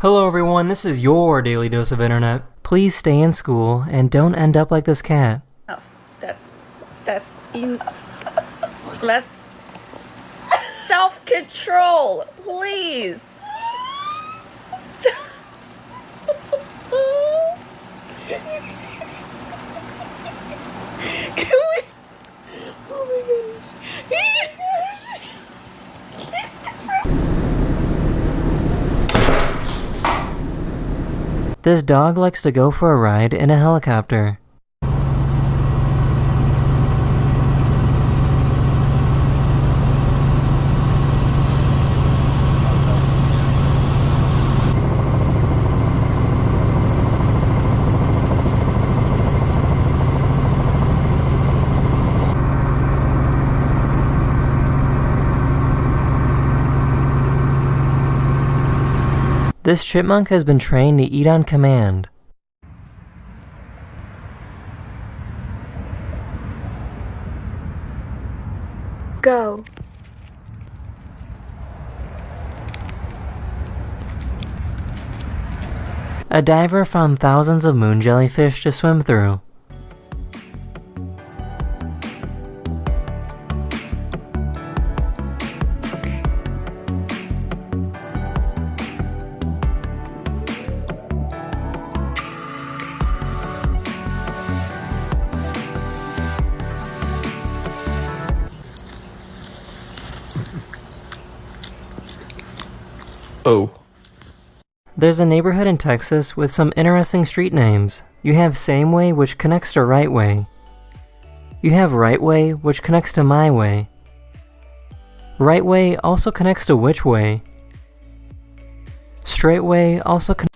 Hello everyone, this is your daily dose of internet. Please stay in school and don't end up like this cat. Oh, let's self-control, please. Can we? Oh my gosh. This dog likes to go for a ride in a helicopter. This chipmunk has been trained to eat on command. Go. A diver found thousands of moon jellyfish to swim through. Oh. There's a neighborhood in Texas with some interesting street names. You have Same Way, which connects to Right Way. You have Right Way, which connects to My Way. Right Way also connects to Which Way. Straight Way also connects